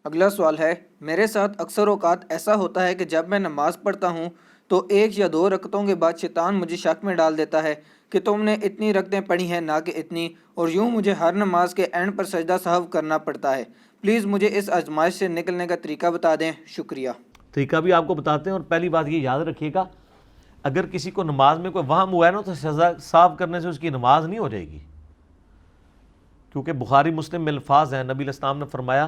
اگلا سوال ہے، میرے ساتھ اکثر اوقات ایسا ہوتا ہے کہ جب میں نماز پڑھتا ہوں تو 1 یا 2 رکعتوں کے بعد شیطان مجھے شک میں ڈال دیتا ہے کہ تم نے اتنی رکعتیں پڑھی ہیں نہ کہ اتنی، اور یوں مجھے ہر نماز کے اینڈ پر سجدہ سہو کرنا پڑتا ہے۔ پلیز مجھے اس آزمائش سے نکلنے کا طریقہ بتا دیں، شکریہ۔ طریقہ بھی آپ کو بتاتے ہیں، اور پہلی بات یہ یاد رکھیے گا، اگر کسی کو نماز میں کوئی وہم ہوا ہے نا تو سجدہ صاف کرنے سے اس کی نماز نہیں ہو جائے گی، کیونکہ بخاری مسلم میں الفاظ ہیں، نبی علیہ السلام نے فرمایا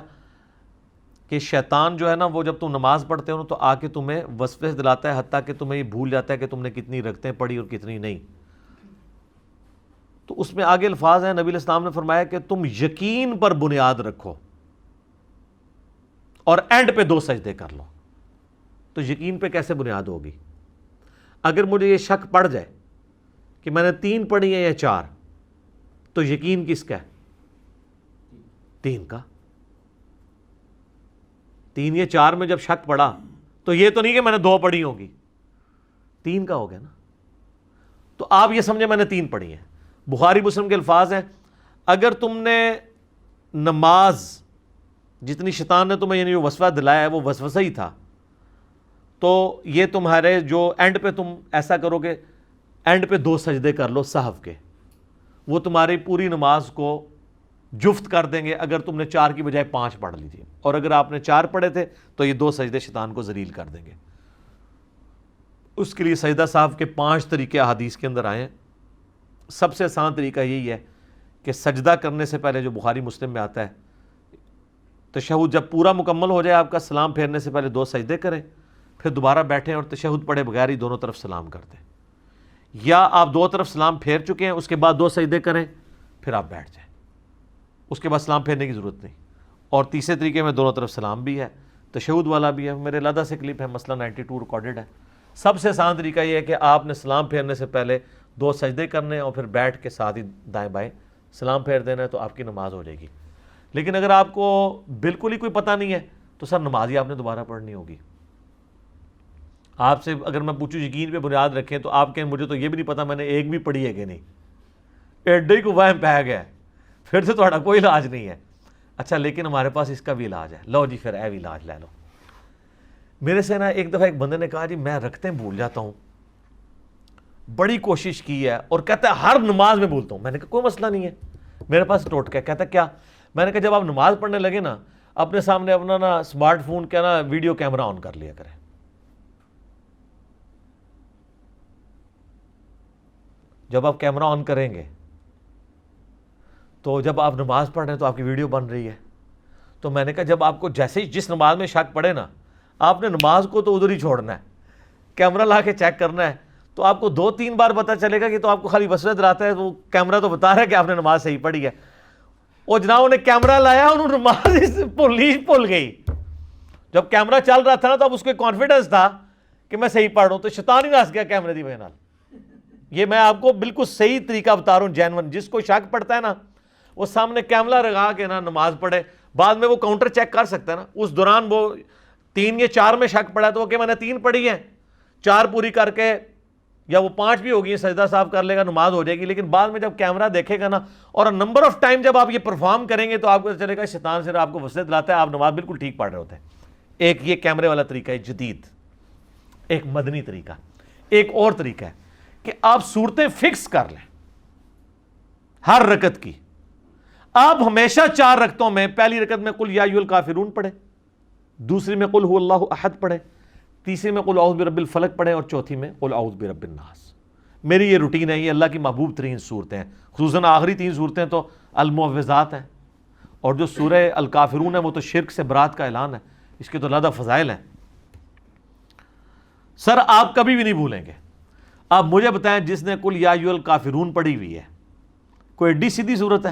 کہ شیطان جو ہے نا وہ جب تم نماز پڑھتے ہو نا تو آ کے تمہیں وسوسے دلاتا ہے، حتیٰ کہ تمہیں یہ بھول جاتا ہے کہ تم نے کتنی رکعتیں پڑھی اور کتنی نہیں۔ تو اس میں آگے الفاظ ہیں، نبی علیہ السلام نے فرمایا کہ تم یقین پر بنیاد رکھو اور اینڈ پہ 2 سجدے کر لو۔ تو یقین پہ کیسے بنیاد ہوگی؟ اگر مجھے یہ شک پڑ جائے کہ میں نے 3 پڑھی ہیں یا 4، تو یقین کس کا ہے؟ 3 کا۔ 3 یا 4 میں جب شک پڑا تو یہ تو نہیں کہ میں نے 2 پڑھی ہوگی، 3 کا ہو گیا نا۔ تو آپ یہ سمجھیں میں نے 3 پڑھی ہیں۔ بخاری مسلم کے الفاظ ہیں، اگر تم نے نماز جتنی شیطان نے تمہیں یعنی جو وسوسہ دلایا ہے وہ وسوسہ ہی تھا، تو یہ تمہارے جو اینڈ پہ تم ایسا کرو کہ اینڈ پہ 2 سجدے کر لو سہو کے، وہ تمہاری پوری نماز کو جفت کر دیں گے۔ اگر تم نے 4 کی بجائے 5 پڑھ لیجیے، اور اگر آپ نے 4 پڑھے تھے تو یہ 2 سجدے شیطان کو ذلیل کر دیں گے۔ اس کے لیے سجدہ صاحب کے 5 طریقے احادیث کے اندر آئے ہیں۔ سب سے آسان طریقہ یہی ہے کہ سجدہ کرنے سے پہلے، جو بخاری مسلم میں آتا ہے، تشہد جب پورا مکمل ہو جائے آپ کا، سلام پھیرنے سے پہلے 2 سجدے کریں، پھر دوبارہ بیٹھیں اور تشہد پڑھے بغیر ہی دونوں طرف سلام کر دیں، یا آپ 2 طرف سلام پھیر چکے ہیں اس کے بعد 2 سجدے کریں پھر آپ بیٹھ جائیں، اس کے بعد سلام پھیرنے کی ضرورت نہیں۔ اور تیسرے طریقے میں دونوں طرف سلام بھی ہے، تشہد والا بھی ہے، میرے علیحدہ سے کلپ ہے، مسئلہ 92 ریکارڈڈ ہے۔ سب سے آسان طریقہ یہ ہے کہ آپ نے سلام پھیرنے سے پہلے 2 سجدے کرنے اور پھر بیٹھ کے ساتھ ہی دائیں بائیں سلام پھیر دینا ہے، تو آپ کی نماز ہو جائے گی۔ لیکن اگر آپ کو بالکل ہی کوئی پتہ نہیں ہے تو سر نماز ہی آپ نے دوبارہ پڑھنی ہوگی۔ آپ سے اگر میں پوچھوں یقین پہ بنیاد رکھیں، تو آپ کہیں مجھے تو یہ بھی نہیں پتا میں نے 1 بھی پڑھی ہے کہ نہیں، ایڈے ہی کو وہم پہ گیا ہے، پھر تو تھوڑا کوئی علاج نہیں ہے۔ اچھا لیکن ہمارے پاس اس کا بھی علاج ہے، لو جی پھر اے بھی علاج لے لو۔ میرے سے نا ایک دفعہ ایک بندے نے کہا جی میں رکھتے بھول جاتا ہوں، بڑی کوشش کی ہے، اور کہتا ہے ہر نماز میں بھولتا ہوں۔ میں نے کہا کوئی مسئلہ نہیں ہے، میرے پاس ٹوٹکا ہے۔ کہتا ہے کیا؟ میں نے کہا جب آپ نماز پڑھنے لگے نا، اپنے سامنے اپنا نا اسمارٹ فون کا نا ویڈیو کیمرہ آن کر لیا کریں۔ جب آپ کیمرہ آن کریں گے تو جب آپ نماز پڑھ رہے ہیں تو آپ کی ویڈیو بن رہی ہے۔ تو میں نے کہا جب آپ کو جیسے ہی جس نماز میں شک پڑے نا، آپ نے نماز کو تو ادھر ہی چھوڑنا ہے، کیمرہ لا کے چیک کرنا ہے، تو آپ کو 2-3 بار پتہ چلے گا کہ تو آپ کو خالی وسوسہ دلاتا ہے، وہ کیمرہ تو بتا رہا ہے کہ آپ نے نماز صحیح پڑھی ہے۔ وہ جناب نے کیمرہ لایا، انہوں نے نماز بھول گئی۔ جب کیمرہ چل رہا تھا نا تو اب اس کو کانفیڈنس تھا کہ میں صحیح پڑھ رہا ہوں، تو شیطان ہی نس گیا کیمرے دی وجہ نال۔ یہ میں آپ کو بالکل صحیح طریقہ بتا رہا ہوں، جینون۔ جس کو شک پڑتا ہے نا وہ سامنے کیمرہ لگا کے نا نماز پڑھے، بعد میں وہ کاؤنٹر چیک کر سکتا ہے نا۔ اس دوران وہ 3 یا 4 میں شک پڑا تو کہ میں نے 3 پڑھی ہیں، 4 پوری کر کے یا وہ 5 بھی ہوگی، سجدہ صاحب کر لے گا، نماز ہو جائے گی۔ لیکن بعد میں جب کیمرہ دیکھے گا نا، اور نمبر آف ٹائم جب آپ یہ پرفارم کریں گے تو آپ کو چلے گا شیطان سے آپ کو وسوسہ دلاتا ہے، آپ نماز بالکل ٹھیک پڑھ رہے ہوتے ہیں۔ ایک یہ کیمرے والا طریقہ ہے جدید، ایک مدنی طریقہ۔ ایک اور طریقہ ہے کہ آپ صورتیں فکس کر لیں ہر رکعت کی۔ آپ ہمیشہ 4 رکعتوں میں پہلی رکعت میں قل یا ایھا الکافرون پڑھیں، دوسری میں قل ھو اللہ احد پڑھیں، تیسری میں قل اعوذ برب الفلق پڑھیں، اور چوتھی میں قل اعوذ برب الناس۔ میری یہ روٹین ہے، یہ اللہ کی محبوب ترین صورتیں ہیں، خصوصاً آخری 3 صورتیں تو المعوذات ہیں، اور جو سورہ الکافرون ہے وہ تو شرک سے برات کا اعلان ہے، اس کے تو علیحدہ فضائل ہیں۔ سر آپ کبھی بھی نہیں بھولیں گے۔ آپ مجھے بتائیں جس نے قل یا ایھا الکافرون پڑھی ہوئی ہے، کوئی ایڈی سیدھی صورت ہے؟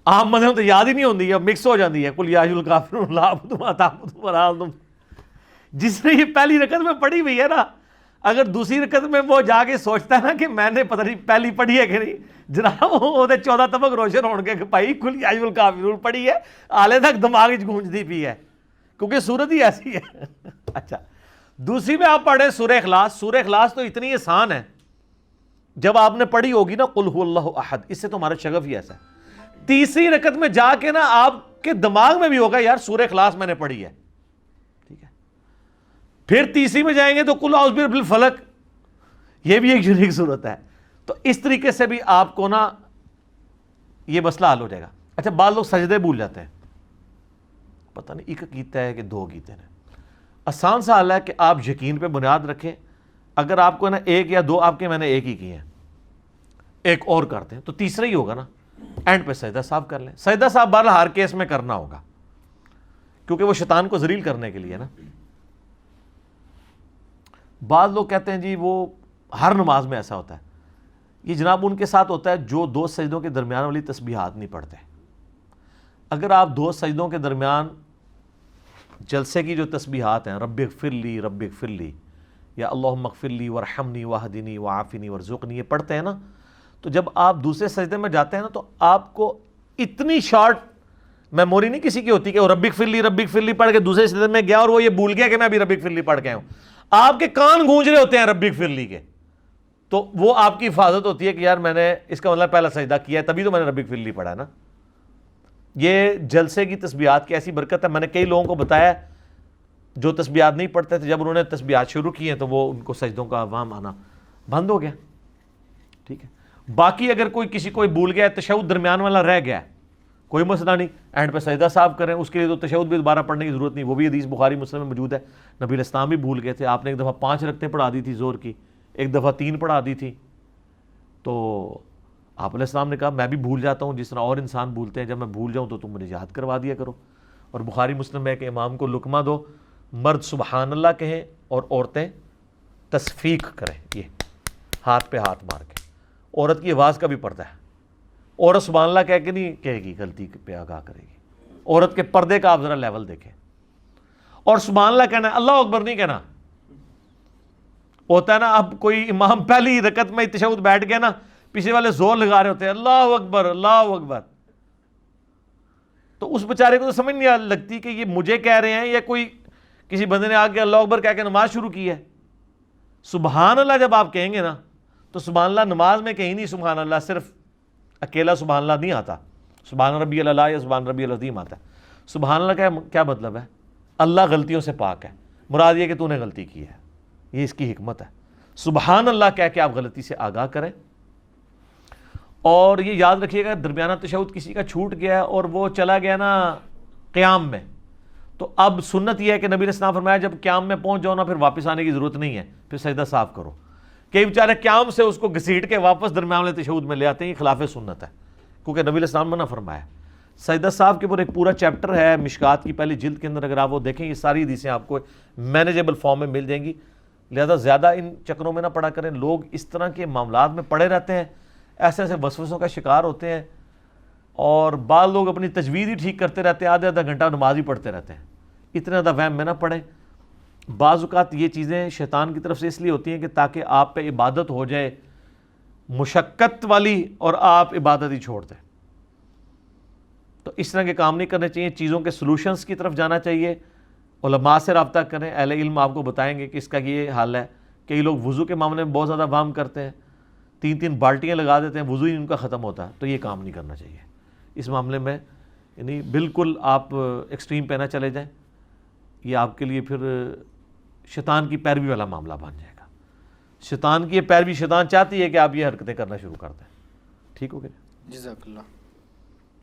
عام مدد تو یاد ہی نہیں ہوتی ہے، مکس ہو جاتی ہے، قل یا ایھا الکافرون لا اعبد ما تعبدون ولا انتم۔ جس نے یہ پہلی رکعت میں پڑھی ہوئی ہے نا، اگر دوسری رکعت میں وہ جا کے سوچتا ہے نا کہ میں نے پتہ نہیں پہلی پڑھی ہے کہ نہیں، جناب وہ 14 طبق روشن ہون گے کہ بھائی قل یا ایھا الکافرون پڑھی ہے، آلے تک دماغ وچ گونجدی پئی ہے، کیونکہ صورت ہی ایسی ہے۔ اچھا دوسری میں آپ پڑھیں سورہ اخلاص۔ سورہ اخلاص تو اتنی آسان ہے، جب آپ نے پڑھی ہوگی نا قل ھو اللہ احد، اس سے تو ہمارا شغف ہی ایسا ہے۔ تیسری رکعت میں جا کے نا آپ کے دماغ میں بھی ہوگا یار سورہ اخلاص میں نے پڑھی ہے، ٹھیک ہے. پھر تیسری میں جائیں گے تو قل اعوذ برب الفلق، یہ بھی ایک یونیک صورت ہے. تو اس طریقے سے بھی آپ کو نا یہ مسئلہ حل ہو جائے گا. اچھا بعض لوگ سجدے بھول جاتے ہیں، پتہ نہیں ایک کیتا ہے کہ دو کیتے ہیں. آسان سا حل ہے کہ آپ یقین پہ بنیاد رکھیں. اگر آپ کو نا ایک یا دو آپ کے میں نے ایک ہی کیے ہیں، ایک اور کرتے ہیں تو تیسرا ہی ہوگا نا. اینڈ پہ سجدہ صاحب کر لیں. سجدہ صاحب بہرحال ہر کیس میں کرنا ہوگا کیونکہ وہ شیطان کو ذلیل کرنے کے لیے نا. بعض لوگ کہتے ہیں جی وہ ہر نماز میں ایسا ہوتا ہے. یہ جناب ان کے ساتھ ہوتا ہے جو دو سجدوں کے درمیان والی تسبیحات نہیں پڑھتے. اگر آپ دو سجدوں کے درمیان جلسے کی جو تسبیحات ہیں، رب اغفر لی رب اغفر لی یا اللہم اغفر لی وارحمنی واہدنی وعافنی وارزقنی، یہ پڑھتے ہیں نا، تو جب آپ دوسرے سجدے میں جاتے ہیں نا تو آپ کو اتنی شارٹ میموری نہیں کسی کی ہوتی کہ وہ رب اغفر لی پڑھ کے دوسرے سجدے میں گیا اور وہ یہ بھول گیا کہ میں ابھی رب اغفر لی پڑھ کے ہوں. آپ کے کان گونج رہے ہوتے ہیں رب اغفر لی کے، تو وہ آپ کی حفاظت ہوتی ہے کہ یار میں نے اس کا مطلب پہلا سجدہ کیا ہے تبھی تو میں نے رب اغفر لی پڑھا ہے نا. یہ جلسے کی تسبیحات کی ایسی برکت ہے. میں نے کئی لوگوں کو بتایا جو تسبیحات نہیں پڑھتے تھے، جب انہوں نے تسبیحات شروع کی ہیں تو وہ ان کو سجدوں کا عوام آنا بند ہو گیا. ٹھیک ہے. باقی اگر کسی کوئی بھول گیا ہے، تشہد درمیان والا رہ گیا ہے، کوئی مسئلہ نہیں، اینڈ پہ سجدہ صاحب کریں. اس کے لیے تو تشہد بھی دوبارہ پڑھنے کی ضرورت نہیں، وہ بھی حدیث بخاری مسلم میں موجود ہے. نبی علیہ السلام بھی بھول گئے تھے، آپ نے ایک دفعہ 5 رکعتیں پڑھا دی تھی زور کی، ایک دفعہ 3 پڑھا دی تھی. تو آپ علیہ السلام نے کہا میں بھی بھول جاتا ہوں جس طرح اور انسان بھولتے ہیں، جب میں بھول جاؤں تو تم مجھے یاد کروا دیا کرو. اور بخاری مسلم میں کہ امام کو لقمہ دو، مرد سبحان اللہ کہیں اور عورتیں تصفیق کریں، یہ ہاتھ پہ ہاتھ مار کے. عورت کی آواز کا بھی پردہ ہے. عورت سبحان اللہ کہہ کے نہیں کہے گی، غلطی پہ آگاہ کرے گی. عورت کے پردے کا آپ ذرا لیول دیکھیں. اور سبحان اللہ کہنا ہے، اللہ اکبر نہیں کہنا. ہوتا ہے نا اب کوئی امام پہلی رکعت میں تشہد بیٹھ گیا نا، پیچھے والے زور لگا رہے ہوتے ہیں اللہ اکبر اللہ اکبر، تو اس بیچارے کو تو سمجھ نہیں لگتی کہ یہ مجھے کہہ رہے ہیں یا کوئی کسی بندے نے آ کے اللہ اکبر کہہ کے نماز شروع کی ہے. سبحان اللہ جب آپ کہیں گے نا تو سبحان اللہ نماز میں کہیں نہیں سبحان اللہ صرف اکیلا سبحان اللہ نہیں آتا، سبحان ربی اللہ یا سبحان ربی العظیم آتا ہے. سبحان اللہ کا کیا مطلب ہے؟ اللہ غلطیوں سے پاک ہے. مراد یہ کہ تو نے غلطی کی ہے، یہ اس کی حکمت ہے. سبحان اللہ کہہ کے آپ غلطی سے آگاہ کریں. اور یہ یاد رکھیے گا درمیانہ تشہد کسی کا چھوٹ گیا اور وہ چلا گیا نا قیام میں، تو اب سنت یہ ہے کہ نبی علیہ السلام فرمایا جب قیام میں پہنچ جاؤ نا پھر واپس آنے کی ضرورت نہیں ہے، پھر سجدہ صاف کرو. کئی بیچارے قیام سے اس کو گھسیٹ کے واپس درمیان والے تشہد میں لے آتے ہیں، یہ خلاف سنت ہے کیونکہ نبی علیہ السلام منع فرمایا. سجدہ صاحب کے اوپر ایک پورا چیپٹر ہے مشکات کی پہلی جلد کے اندر، اگر آپ وہ دیکھیں یہ ساری حدیثیں آپ کو مینیجیبل فارم میں مل جائیں گی. لہذا زیادہ ان چکروں میں نہ پڑا کریں. لوگ اس طرح کے معاملات میں پڑے رہتے ہیں، ایسے ایسے وسوسوں کا شکار ہوتے ہیں، اور بعض لوگ اپنی تجوید ہی ٹھیک کرتے رہتے ہیں، آدھا گھنٹہ نماز ہی پڑھتے رہتے ہیں. اتنا زیادہ وہم میں نہ پڑیں. بعض اوقات یہ چیزیں شیطان کی طرف سے اس لیے ہوتی ہیں کہ تاکہ آپ پہ عبادت ہو جائے مشقت والی اور آپ عبادت ہی چھوڑ دیں. تو اس طرح کے کام نہیں کرنے چاہیے. چیزوں کے سلوشنز کی طرف جانا چاہیے. علماء سے رابطہ کریں، اہل علم آپ کو بتائیں گے کہ اس کا یہ حل ہے. کئی لوگ وضو کے معاملے میں بہت زیادہ وہم کرتے ہیں، 3 بالٹیاں لگا دیتے ہیں، وضو ہی ان کا ختم ہوتا ہے. تو یہ کام نہیں کرنا چاہیے اس معاملے میں. یعنی بالکل آپ ایکسٹریم پہ نہ چلے جائیں، یہ آپ کے لیے پھر شیطان کی پیروی والا معاملہ بن جائے گا. شیطان کی یہ پیروی، شیطان چاہتی ہے کہ آپ یہ حرکتیں کرنا شروع کر دیں. ٹھیک ہو گیا؟ جزاک اللہ.